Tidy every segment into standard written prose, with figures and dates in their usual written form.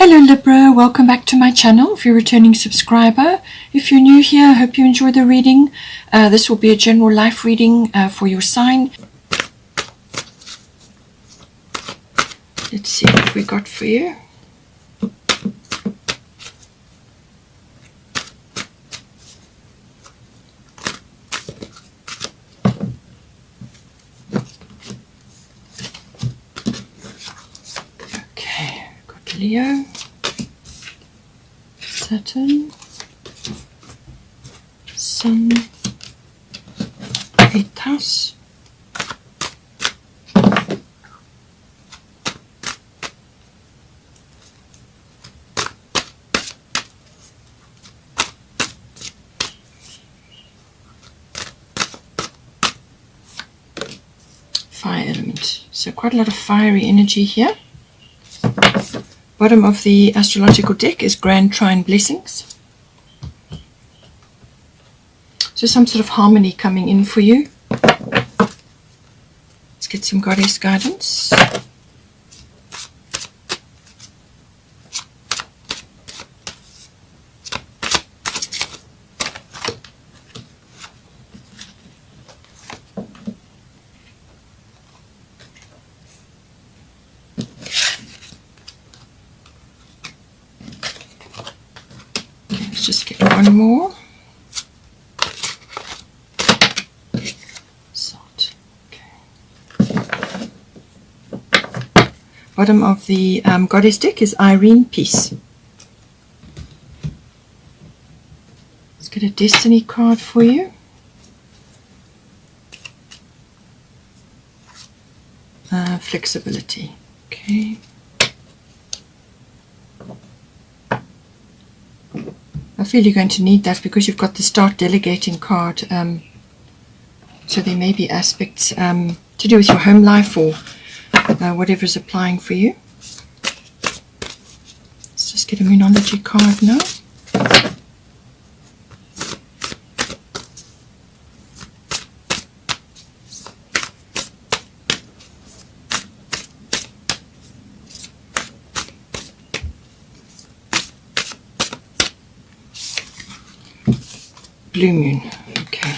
Hello Libra, welcome back to my channel if you're a returning subscriber. If you're new here, I hope you enjoy the reading. This will be a general life reading for your sign. Let's see what we got for you. Okay, got Leo, Saturn, Sun, 8th house, fire element. So quite a lot of fiery energy here. Bottom of the astrological deck is Grand Trine Blessings. So some sort of harmony coming in for you. Let's get some goddess guidance. Let's just get one more. Salt. Okay. Bottom of the goddess deck is Irene Peace. Let's get a destiny card for you. Flexibility. Okay. I feel you're going to need that because you've got the start delegating card. So there may be aspects to do with your home life or whatever is applying for you. Let's just get a Moonology card now. Blue moon. Okay.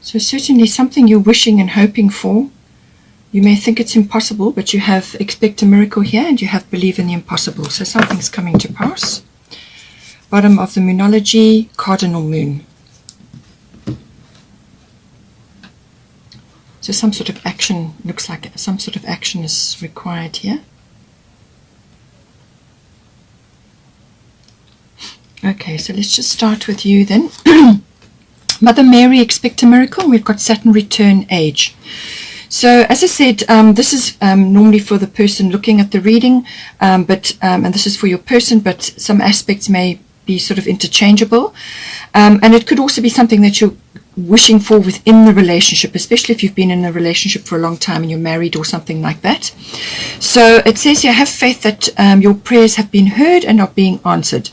So certainly something you're wishing and hoping for. You may think it's impossible, but you have expect a miracle here and you have believe in the impossible. So something's coming to pass. Bottom of the Moonology, cardinal moon. So some sort of action, looks like some sort of action is required here. Okay, so let's just start with you then. Mother Mary, expect a miracle. We've got Saturn return age. So as I said, this is normally for the person looking at the reading, and this is for your person, but some aspects may be sort of interchangeable. And it could also be something that you're wishing for within the relationship, especially if you've been in a relationship for a long time and you're married or something like that. So it says here, have faith that your prayers have been heard and are being answered.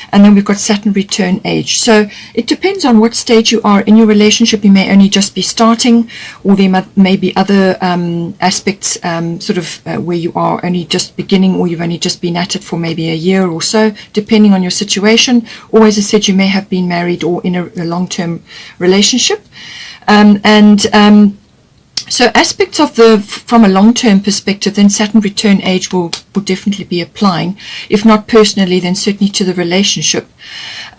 And then we've got Saturn return age. So it depends on what stage you are in your relationship. You may only just be starting, or there may be other aspects where you are only just beginning, or you've only just been at it for maybe a year or so, depending on your situation. Or as I said, you may have been married or in a long-term relationship. So aspects of from a long-term perspective, then Saturn return age will definitely be applying. If not personally, then certainly to the relationship.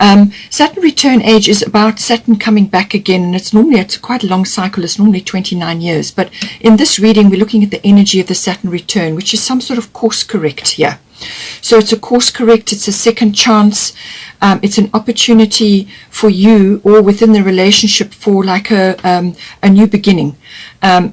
Saturn return age is about Saturn coming back again, and it's quite a long cycle. It's normally 29 years. But in this reading, we're looking at the energy of the Saturn return, which is some sort of course correct here. So it's a course correct, it's a second chance, it's an opportunity for you or within the relationship for like a new beginning,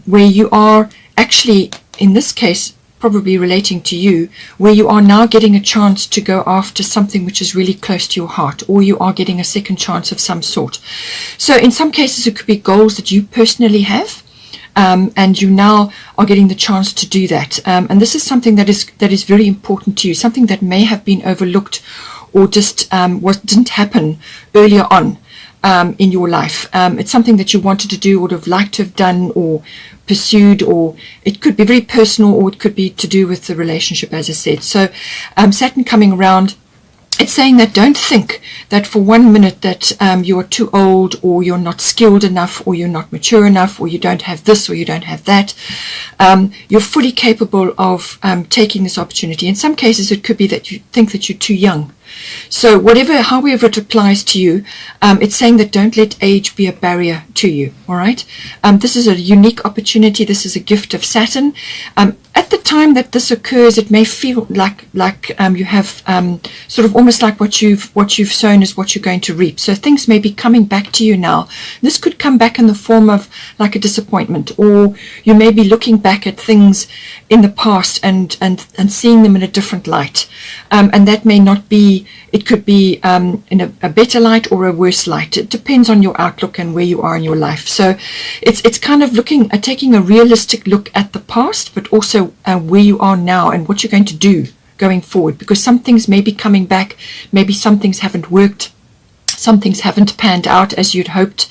where you are actually, in this case, probably relating to you, where you are now getting a chance to go after something which is really close to your heart, or you are getting a second chance of some sort. So in some cases it could be goals that you personally have, and you now are getting the chance to do that. And this is something that is very important to you, something that may have been overlooked or just didn't happen earlier on. in your life. It's something that you wanted to do, would have liked to have done or pursued, or it could be very personal, or it could be to do with the relationship, as I said. So Saturn coming around, it's saying that don't think that for 1 minute that you are too old, or you're not skilled enough, or you're not mature enough, or you don't have this, or you don't have that. You're fully capable of taking this opportunity. In some cases, it could be that you think that you're too young. So however it applies to you, it's saying that don't let age be a barrier to you. All right. This is a unique opportunity. This is a gift of Saturn. At the time that this occurs, it may feel like you have sort of almost like what you've sown is what you're going to reap. So things may be coming back to you now. This could come back in the form of like a disappointment, or you may be looking back at things in the past and seeing them in a different light, and that may not be. It could be in a better light or a worse light. It depends on your outlook and where you are in your life. So it's kind of looking at taking a realistic look at the past, but also where you are now and what you're going to do going forward, because some things may be coming back, maybe some things haven't worked, some things haven't panned out as you'd hoped,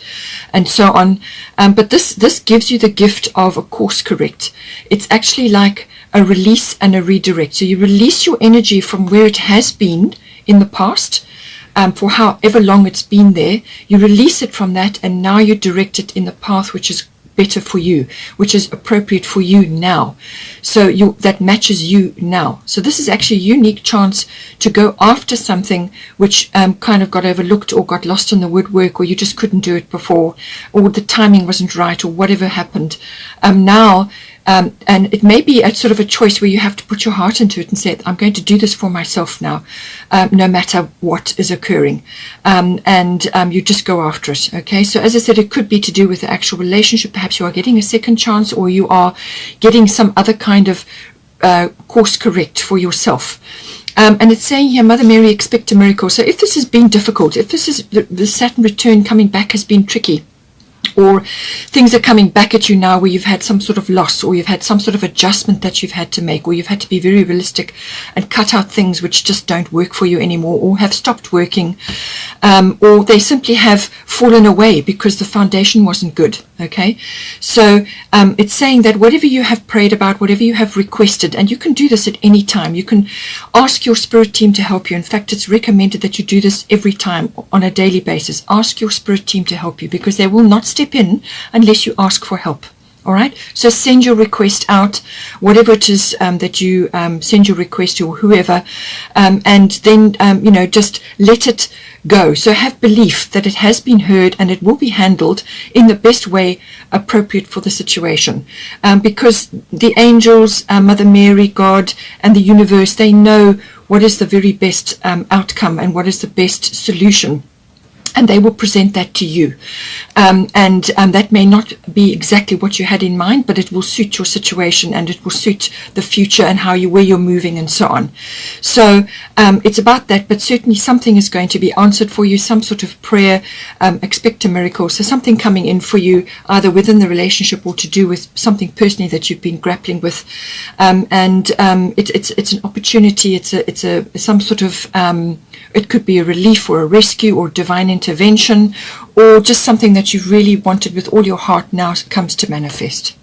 and so on. But this gives you the gift of a course correct. It's actually like a release and a redirect. So you release your energy from where it has been in the past, for however long it's been there. You release it from that, and now you direct it in the path which is better for you, which is appropriate for you now. So that matches you now. So this is actually a unique chance to go after something which kind of got overlooked or got lost in the woodwork, or you just couldn't do it before, or the timing wasn't right, or whatever happened. Now and it may be a sort of a choice where you have to put your heart into it and say, I'm going to do this for myself now, no matter what is occurring. And you just go after it. Okay. So as I said, it could be to do with the actual relationship. Perhaps you are getting a second chance, or you are getting some other kind of course correct for yourself. And it's saying here, Mother Mary, expect a miracle. So if this has been difficult, if this is the Saturn return coming back has been tricky, or things are coming back at you now where you've had some sort of loss, or you've had some sort of adjustment that you've had to make, or you've had to be very realistic and cut out things which just don't work for you anymore, or have stopped working, or they simply have fallen away because the foundation wasn't good. Okay, so it's saying that whatever you have prayed about, whatever you have requested, and you can do this at any time, you can ask your spirit team to help you. In fact, it's recommended that you do this every time on a daily basis. Ask your spirit team to help you, because they will not step in unless you ask for help. All right, so send your request out, whatever it is that you send your request to, or whoever, and then just let it go. So have belief that it has been heard and it will be handled in the best way appropriate for the situation, because the angels, Mother Mary, God, and the universe, they know what is the very best outcome and what is the best solution. And they will present that to you. And that may not be exactly what you had in mind, but it will suit your situation, and it will suit the future and where you're moving and so on. So it's about that, but certainly something is going to be answered for you, some sort of prayer, expect a miracle. So something coming in for you, either within the relationship or to do with something personally that you've been grappling with. It's an opportunity. It's some sort of, it could be a relief or a rescue or divine intervention, or just something that you've really wanted with all your heart now comes to manifest.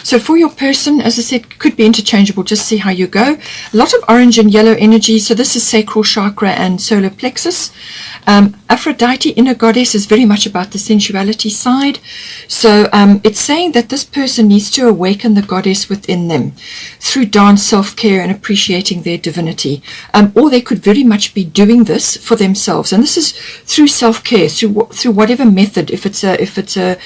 So for your person, as I said, could be interchangeable. Just see how you go. A lot of orange and yellow energy. So this is sacral chakra and solar plexus. Aphrodite, inner goddess, is very much about the sensuality side. So it's saying that this person needs to awaken the goddess within them through dance, self-care, and appreciating their divinity. Or they could very much be doing this for themselves. And this is through self-care, through whatever method, if it's a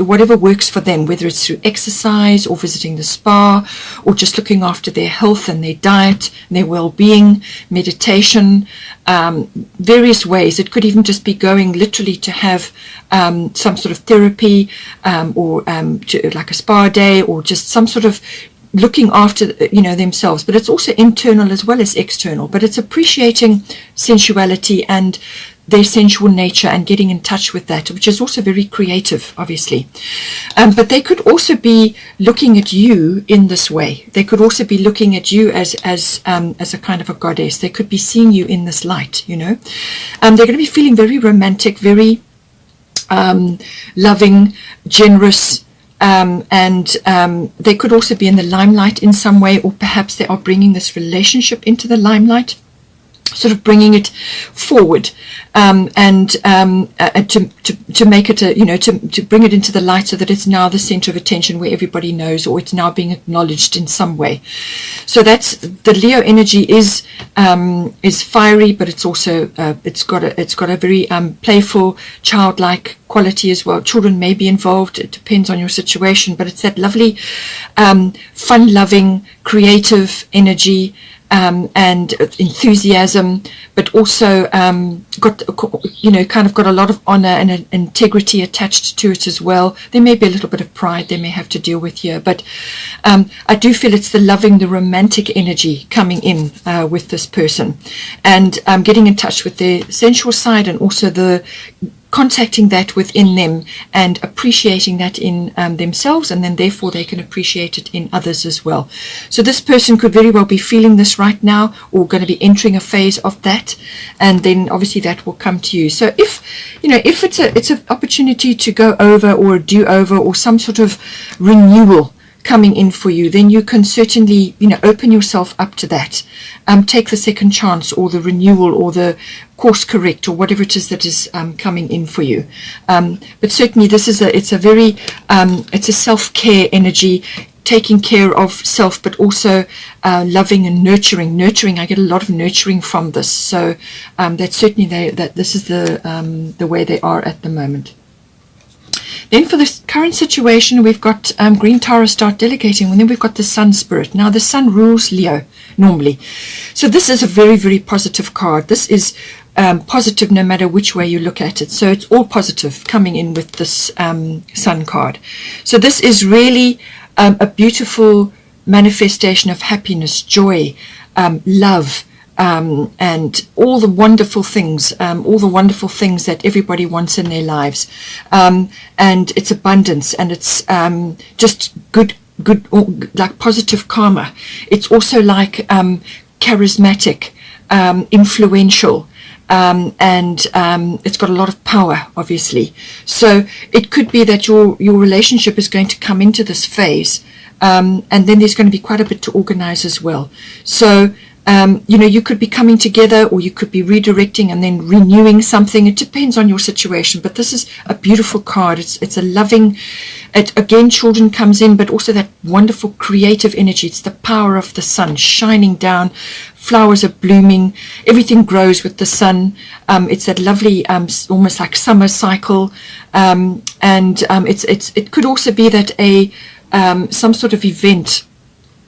whatever works for them, whether it's through exercise or visiting the spa, or just looking after their health and their diet and their well-being, meditation, various ways. It could even just be going literally to have some sort of therapy, or like a spa day, or just some sort of looking after themselves. But it's also internal as well as external, but it's appreciating sensuality and their sensual nature and getting in touch with that, which is also very creative, obviously. But they could also be looking at you in this way. They could also be looking at you as a kind of a goddess. They could be seeing you in this light, you know. They're going to be feeling very romantic, very loving, generous, and they could also be in the limelight in some way, or perhaps they are bringing this relationship into the limelight, sort of bringing it forward, and to make it a, you know, to bring it into the light so that it's now the center of attention where everybody knows, or it's now being acknowledged in some way. So that's the Leo energy is fiery, but it's also it's got a very playful, childlike quality as well. Children may be involved, it depends on your situation, but it's that lovely fun-loving, creative energy, and enthusiasm, but also got, you know, kind of got a lot of honor and integrity attached to it as well. There may be a little bit of pride they may have to deal with here, but I do feel it's the loving, the romantic energy coming in with this person, and getting in touch with their sensual side, and also the contacting that within them and appreciating that in themselves, and then therefore they can appreciate it in others as well. So this person could very well be feeling this right now, or going to be entering a phase of that, and then obviously that will come to you. So if, you know, if it's an opportunity to go over, or a do-over, or some sort of renewal coming in for you, then you can certainly, you know, open yourself up to that. Take the second chance, or the renewal, or the course correct, or whatever it is that is coming in for you. But certainly this is it's a very it's a self-care energy, taking care of self, but also loving and nurturing. I get a lot of nurturing from this. So that's certainly that this is the way they are at the moment. Then for this current situation, we've got Green Tara start delegating, and then we've got the Sun Spirit. Now the Sun rules Leo normally. So this is a very, very positive card. This is positive no matter which way you look at it. So it's all positive coming in with this Sun card. So this is really a beautiful manifestation of happiness, joy, love, and all the wonderful things that everybody wants in their lives, and it's abundance, and it's just good, like positive karma. It's also like charismatic, influential, and it's got a lot of power, obviously. So it could be that your relationship is going to come into this phase, and then there's going to be quite a bit to organize as well. So you know, you could be coming together, or you could be redirecting and then renewing something. It depends on your situation, but this is a beautiful card. It's a loving, again, children comes in, but also that wonderful creative energy. It's the power of the sun shining down. Flowers are blooming, everything grows with the sun. It's that lovely, almost like summer cycle, and it could also be that some sort of event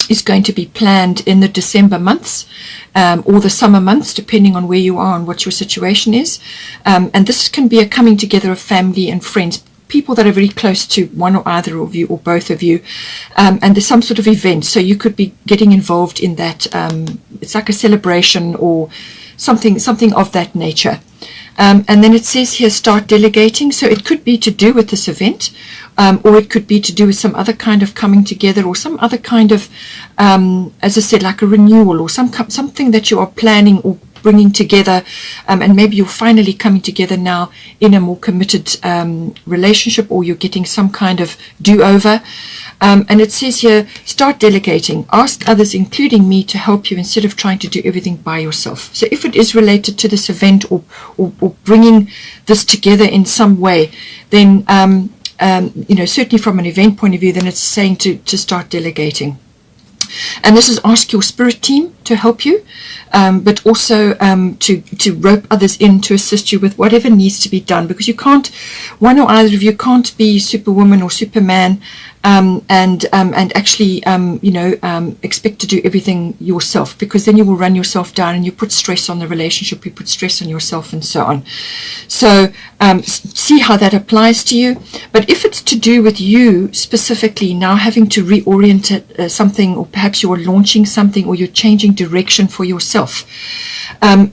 is going to be planned in the December months, or the summer months, depending on where you are and what your situation is. And this can be a coming together of family and friends, people that are very close to one or either of you, or both of you, and there's some sort of event. So you could be getting involved in that. It's like a celebration or something of that nature. And then it says here, start delegating. So it could be to do with this event, or it could be to do with some other kind of coming together, or some other kind of, as I said, like a renewal, or something that you are planning or bringing together, and maybe you're finally coming together now in a more committed relationship, or you're getting some kind of do-over. And it says here, start delegating. Ask others, including me, to help you instead of trying to do everything by yourself. So if it is related to this event, or bringing this together in some way, then you know, certainly from an event point of view, then it's saying to start delegating. And this is ask your spirit team to help you, but also to rope others in to assist you with whatever needs to be done, because you can't, one or either of you can't be Superwoman or Superman, and actually you know, expect to do everything yourself, because then you will run yourself down, and you put stress on the relationship, you put stress on yourself, and so on. So see how that applies to you. But if it's to do with you specifically now having to reorient something, or perhaps you're launching something, or you're changing changing direction for yourself,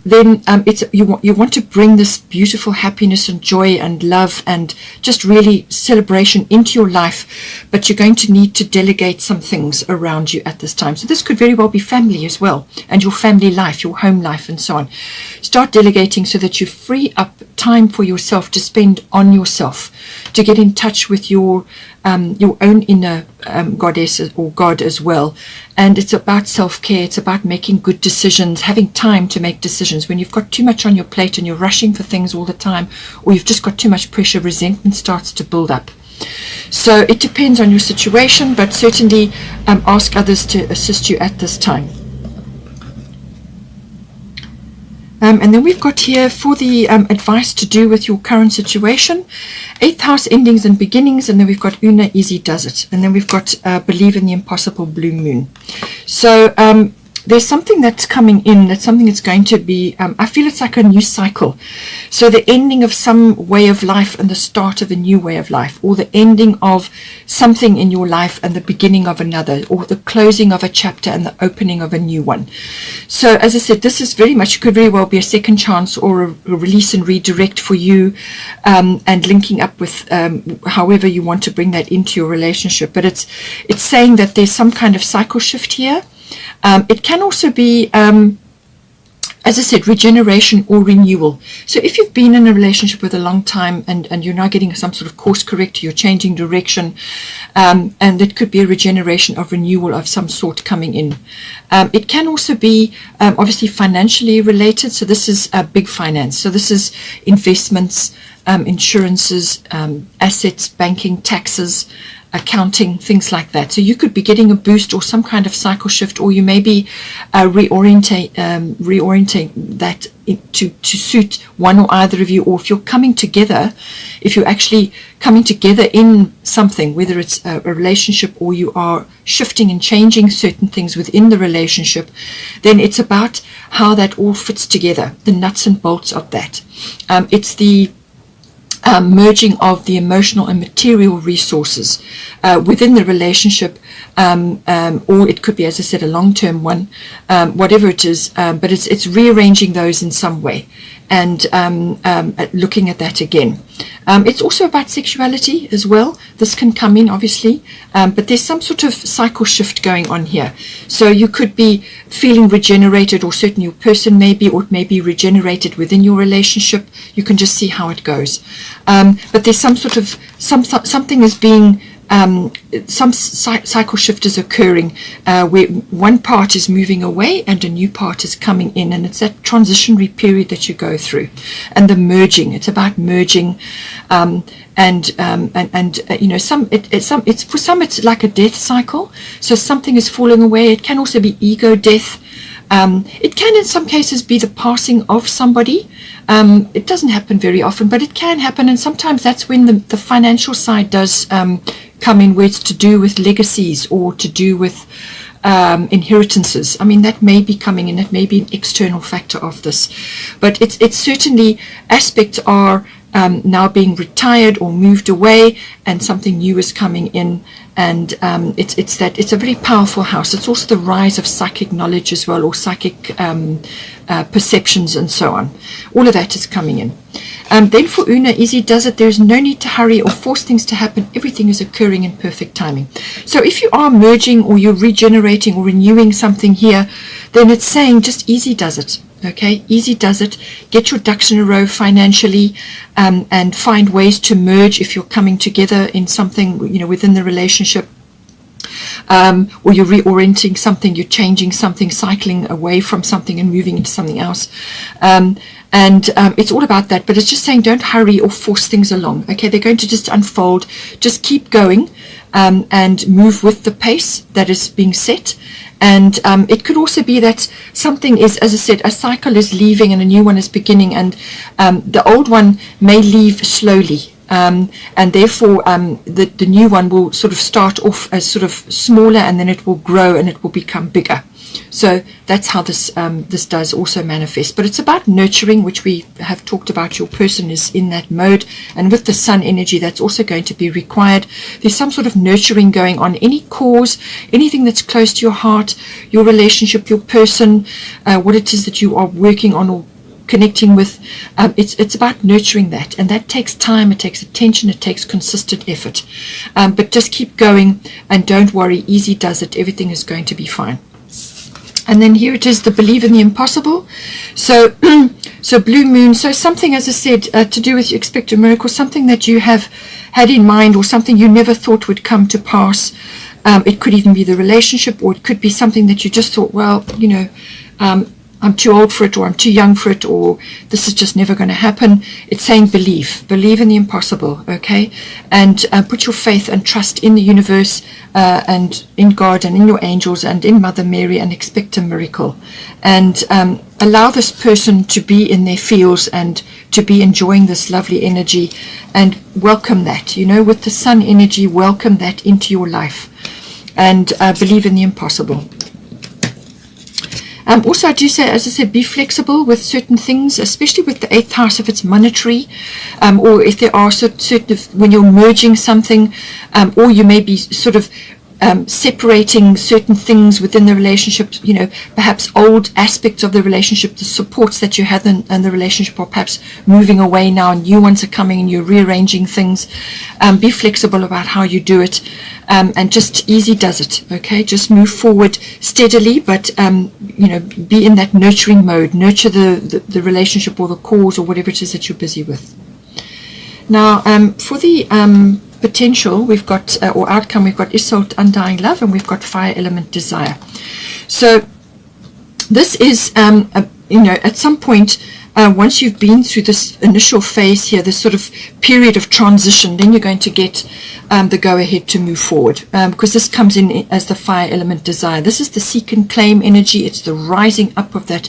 then you want to bring this beautiful happiness and joy and love and just really celebration into your life, but you're going to need to delegate some things around you at this time. So this could very well be family as well, and your family life, your home life, and so on. Start delegating so that you free up time for yourself to spend on yourself, to get in touch with your own inner goddess or God as well. And it's about self-care. It's about making good decisions, having time to make decisions. When you've got too much on your plate and you're rushing for things all the time, or you've just got too much pressure, resentment starts to build up. So it depends on your situation, but certainly ask others to assist you at this time. And then we've got here for the advice to do with your current situation, 8th house endings and beginnings, and then we've got Una Easy Does It, and then we've got Believe in the Impossible Blue Moon. So there's something that's coming in, that's something that's going to be, I feel it's like a new cycle. So the ending of some way of life and the start of a new way of life, or the ending of something in your life and the beginning of another, or the closing of a chapter and the opening of a new one. So as I said, this is very much, could very well be a second chance or a release and redirect for you, and linking up with however you want to bring that into your relationship. But it's saying that there's some kind of cycle shift here. It can also be, as I said, regeneration or renewal. So if you've been in a relationship with a long time and you're now getting some sort of course correct, you're changing direction, and it could be a regeneration of renewal of some sort coming in. It can also be obviously financially related. So this is big finance. So this is investments, insurances, assets, banking, taxes, accounting, things like that. So you could be getting a boost or some kind of cycle shift, or you may be reorienting that to suit one or either of you. Or if you're coming together, if you're actually coming together in something, whether it's a relationship or you are shifting and changing certain things within the relationship, then it's about how that all fits together, the nuts and bolts of that. It's the merging of the emotional and material resources within the relationship, or it could be, as I said, a long-term one, whatever it is, but it's rearranging those in some way and looking at that again. It's also about sexuality as well. This can come in, obviously, but there's some sort of cycle shift going on here. So you could be feeling regenerated, or certainly your person may be, or it may be regenerated within your relationship. You can just see how it goes. But there's some sort of, something is being, some cycle shift is occurring where one part is moving away and a new part is coming in, and it's that transitionary period that you go through, and the merging. It's about merging, and you know, it's for some it's like a death cycle. So something is falling away. It can also be ego death. It can in some cases be the passing of somebody. It doesn't happen very often, but it can happen, and sometimes that's when the financial side does come in, where it's to do with legacies or to do with inheritances. I mean, that may be coming in. It may be an external factor of this, but it's certainly aspects are now being retired or moved away, and something new is coming in. And it's a very powerful house. It's also the rise of psychic knowledge as well, or psychic perceptions and so on. All of that is coming in. Then for Una Easy Does It, there's no need to hurry or force things to happen. Everything is occurring in perfect timing. So if you are merging or you're regenerating or renewing something here, then it's saying just easy does it. Okay, easy does it. Get your ducks in a row financially, and find ways to merge if you're coming together in something, you know, within the relationship. Or you're reorienting something, you're changing something, cycling away from something and moving into something else. It's all about that, but it's just saying don't hurry or force things along. Okay, they're going to just unfold. Just keep going, and move with the pace that is being set. And it could also be that something is, as I said, a cycle is leaving and a new one is beginning, and the old one may leave slowly. And therefore the new one will sort of start off as sort of smaller, and then it will grow and it will become bigger. So that's how this this does also manifest. But it's about nurturing, which we have talked about. Your person is in that mode, and with the sun energy, that's also going to be required. There's some sort of nurturing going on. Any cause, anything that's close to your heart, your relationship, your person, what it is that you are working on or connecting with, it's about nurturing that, and that takes time, it takes attention, it takes consistent effort, but just keep going and don't worry, easy does it, everything is going to be fine. And then here it is, the believe in the impossible. So so blue moon, so something, as I said, to do with you expect a miracle, something that you have had in mind or something you never thought would come to pass. It could even be the relationship, or it could be something that you just thought, well, you know, I'm too old for it, or I'm too young for it, or this is just never going to happen. It's saying believe in the impossible, okay? And put your faith and trust in the universe and in God and in your angels and in Mother Mary, and expect a miracle. And allow this person to be in their fields and to be enjoying this lovely energy, and welcome that, you know, with the sun energy, welcome that into your life, and believe in the impossible. Also, I do say, as I said, be flexible with certain things, especially with the 8th house if it's monetary, or if there are certain, when you're merging something, or you may be sort of separating certain things within the relationship, you know, perhaps old aspects of the relationship, the supports that you had in the relationship are perhaps moving away now, and new ones are coming, and you're rearranging things. Be flexible about how you do it, and just easy does it, okay? Just move forward steadily, but you know, be in that nurturing mode, nurture the relationship or the cause or whatever it is that you're busy with. Now, for the potential, we've got, or outcome, we've got Isolde, undying love, and we've got fire element, desire. So this is, you know, at some point, once you've been through this initial phase here, this sort of period of transition, then you're going to get the go-ahead to move forward, because this comes in as the fire element, desire. This is the seek and claim energy. It's the rising up of that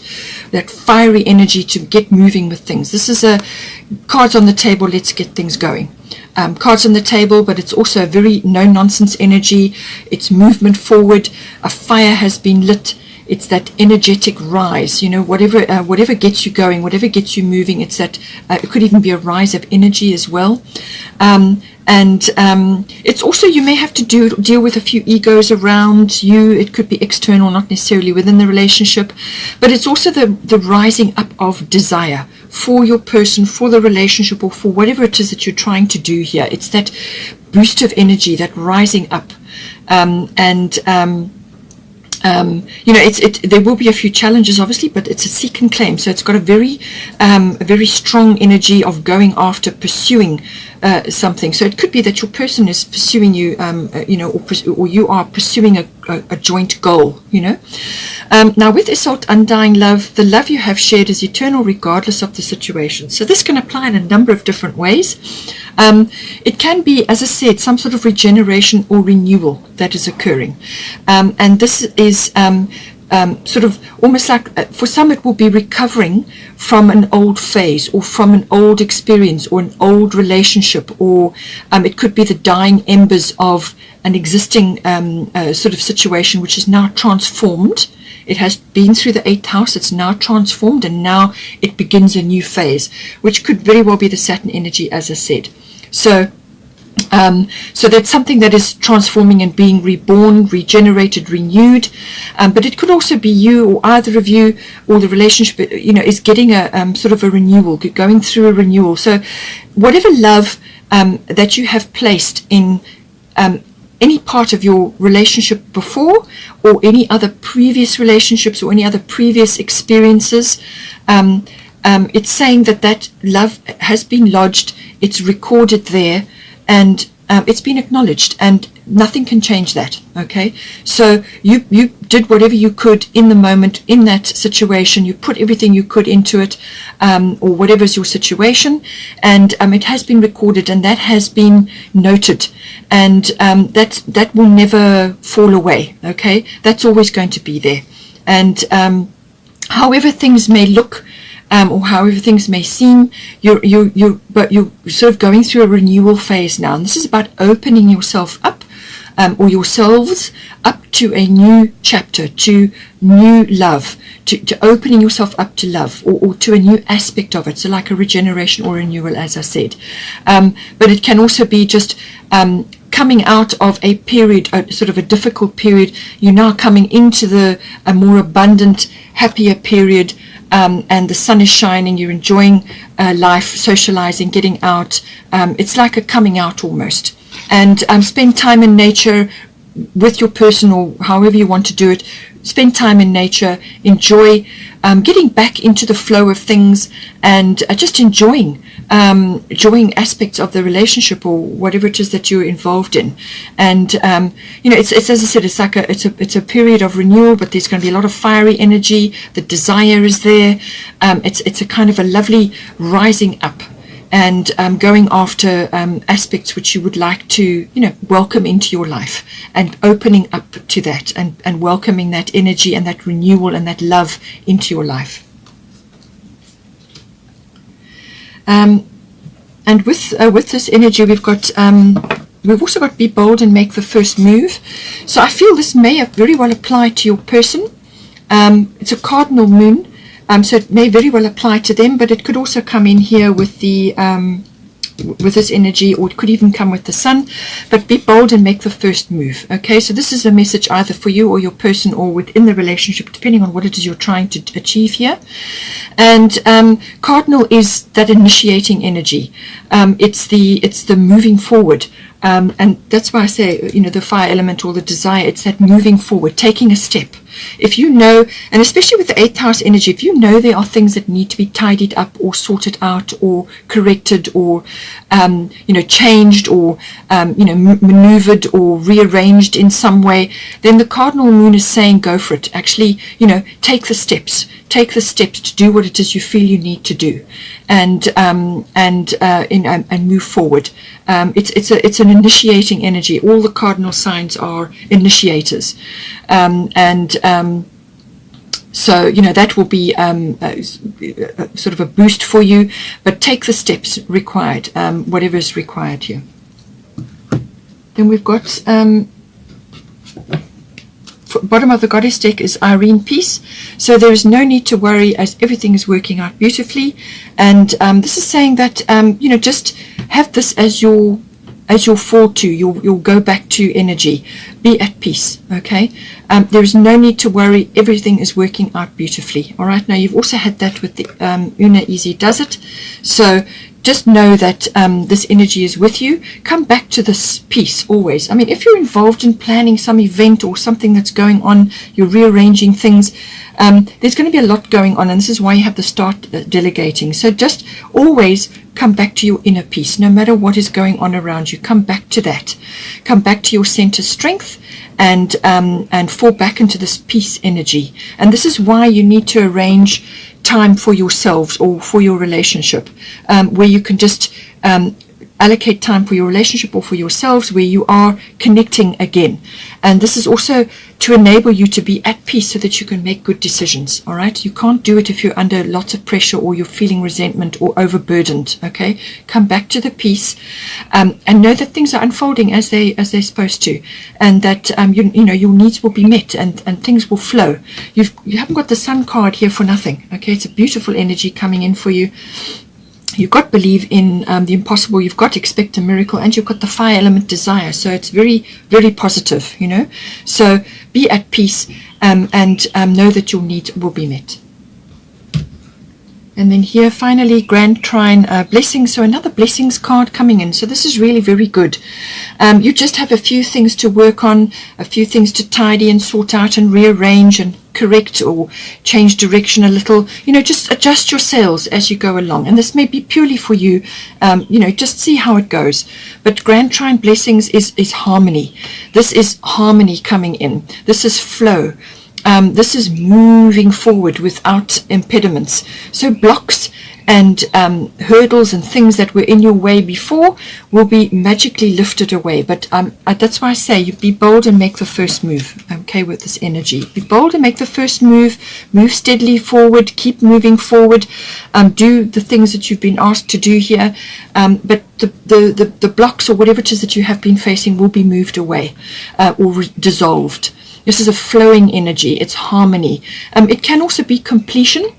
fiery energy to get moving with things. This is a cards on the table, let's get things going. Cards on the table, but it's also a very no-nonsense energy. It's movement forward. A fire has been lit. It's that energetic rise, you know, whatever gets you going, whatever gets you moving. It's that, it could even be a rise of energy as well. It's also, you may have to deal with a few egos around you. It could be external, not necessarily within the relationship, but it's also the rising up of desire for your person, for the relationship, or for whatever it is that you're trying to do here. It's that boost of energy, that rising up, you know, there will be a few challenges, obviously, but it's a seek and claim. So it's got a very strong energy of going after, pursuing something. So it could be that your person is pursuing you, you know, or you are pursuing a joint goal, you know. Now with Isolde, undying love, the love you have shared is eternal regardless of the situation. So this can apply in a number of different ways. It can be, as I said, some sort of regeneration or renewal that is occurring. And this is sort of almost like, for some it will be recovering from an old phase, or from an old experience, or an old relationship, or it could be the dying embers of an existing sort of situation which is now transformed. It has been through the 8th house, it's now transformed, and now it begins a new phase, which could very well be the Saturn energy, as I said. So that's something that is transforming and being reborn, regenerated, renewed. But it could also be you, or either of you, or the relationship, you know, is getting a sort of a renewal, going through a renewal. So whatever love that you have placed in any part of your relationship before, or any other previous relationships, or any other previous experiences, it's saying that love has been lodged, it's recorded there, and it's been acknowledged, and nothing can change that, okay? So you did whatever you could in the moment, in that situation. You put everything you could into it, or whatever's your situation, and it has been recorded, and that has been noted, and that will never fall away, okay? That's always going to be there. And however things may look, or however things may seem, you're sort of going through a renewal phase now, and this is about opening yourself up or yourselves up to a new chapter, to new love, to opening yourself up to love, or to a new aspect of it. So like a regeneration or renewal, as I said. But it can also be just coming out of a period, sort of a difficult period. You're now coming into a more abundant, happier period, and the sun is shining. You're enjoying life, socializing, getting out. It's like a coming out almost. And spend time in nature with your person, or however you want to do it. Spend time in nature, enjoy getting back into the flow of things, and just enjoying aspects of the relationship or whatever it is that you're involved in. And it's as I said, it's a period of renewal, but there's going to be a lot of fiery energy. The desire is there. It's a kind of a lovely rising up, and going after aspects which you would like to, welcome into your life, and opening up to that, and welcoming that energy and that renewal and that love into your life. And with this energy, we've also got be bold and make the first move. So I feel this may very well apply to your person. It's a cardinal moon. So it may very well apply to them, but it could also come in here with with this energy, or it could even come with the sun. But be bold and make the first move. Okay, so this is a message either for you or your person, or within the relationship, depending on what it is you're trying to achieve here. And cardinal is that initiating energy. It's the moving forward. And that's why I say, the fire element or the desire, it's that moving forward, taking a step. If you know, and especially with the 8th house energy, if you know there are things that need to be tidied up or sorted out or corrected or, changed or, maneuvered or rearranged in some way, then the cardinal moon is saying go for it. Actually, take the steps. Take the steps to do what it is you feel you need to do, and move forward. It's an initiating energy. All the cardinal signs are initiators, so that will be sort of a boost for you. But take the steps required, whatever is required here. Then we've got. Bottom of the goddess deck is Irene Peace, so there is no need to worry, as everything is working out beautifully. And this is saying that just have this as your fall to, your go back to energy. Be at peace. Okay, there is no need to worry. Everything is working out beautifully. All right. Now you've also had that with the Una Easy Does It, so just know that this energy is with you. Come back to this peace always. I mean, if you're involved in planning some event or something that's going on, you're rearranging things, there's going to be a lot going on, and this is why you have to start delegating. So just always come back to your inner peace. No matter what is going on around you, come back to that. Come back to your center strength, and fall back into this peace energy. And this is why you need to arrange time for yourselves or for your relationship, where you can just allocate time for your relationship or for yourselves, where you are connecting again. And this is also to enable you to be at peace so that you can make good decisions. All right, you can't do it if you're under lots of pressure or you're feeling resentment or overburdened. Okay, come back to the peace, and know that things are unfolding as they're supposed to, and that your needs will be met, and things will flow. You haven't got the sun card here for nothing. Okay, it's a beautiful energy coming in for you. You've got believe in the impossible, you've got expect a miracle, and you've got the fire element desire. So it's very, very positive, So be at peace, and know that your needs will be met. And then here, finally, Grand Trine Blessings. So another blessings card coming in. So this is really very good. You just have a few things to work on, a few things to tidy and sort out and rearrange and correct or change direction a little. Just adjust your sails as you go along. And this may be purely for you. Just see how it goes. But Grand Trine Blessings is harmony. This is harmony coming in. This is flow. This is moving forward without impediments. So blocks hurdles and things that were in your way before will be magically lifted away. But that's why I say you be bold and make the first move, okay, with this energy. Be bold and make the first move steadily forward, keep moving forward, do the things that you've been asked to do here, but the blocks or whatever it is that you have been facing will be moved away or dissolved. This is a flowing energy. It's harmony. It can also be completion.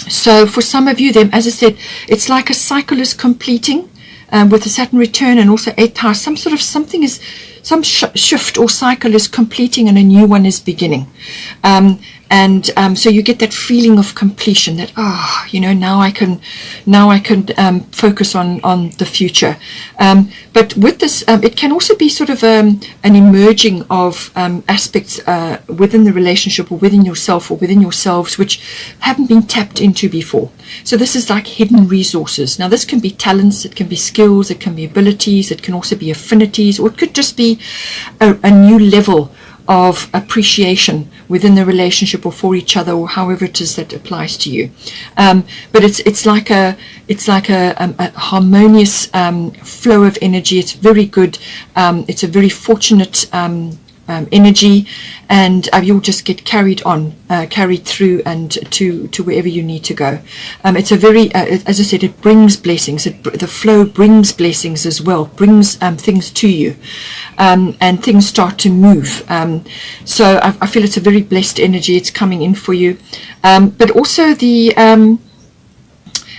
So for some of you, then, as I said, it's like a cycle is completing with the Saturn return and also 8th house. Some shift or cycle is completing and a new one is beginning. So you get that feeling of completion, that now I can focus on the future. But with this, it can also be sort of an emerging of aspects within the relationship or within yourself or within yourselves which haven't been tapped into before. So this is like hidden resources. Now this can be talents, it can be skills, it can be abilities, it can also be affinities, or it could just be a new level of appreciation within the relationship or for each other, or however it is that applies to you. But it's like a harmonious flow of energy. It's very good. It's a very fortunate energy, and you'll just get carried through and to wherever you need to go. It's a very, as I said, it brings blessings. The flow brings blessings as well, brings things to you, and things start to move. So I feel it's a very blessed energy. It's coming in for you, but also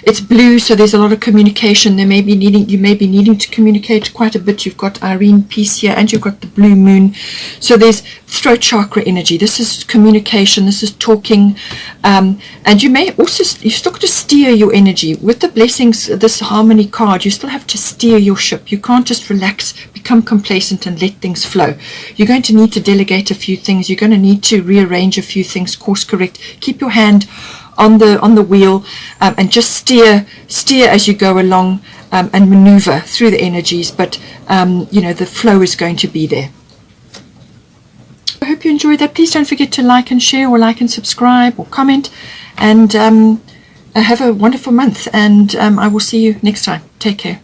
it's blue, so there's a lot of communication. You may be needing to communicate quite a bit. You've got Irene Peace here, and you've got the blue moon. So there's throat chakra energy. This is communication. This is talking, and you've still got to steer your energy with the blessings. This harmony card, you still have to steer your ship. You can't just relax, become complacent, and let things flow. You're going to need to delegate a few things. You're going to need to rearrange a few things, course correct. Keep your hand on the wheel, and just steer as you go along, and maneuver through the energies, but the flow is going to be there. I hope you enjoyed that. Please don't forget to like and share, or like and subscribe, or comment, and have a wonderful month, and I will see you next time. Take care.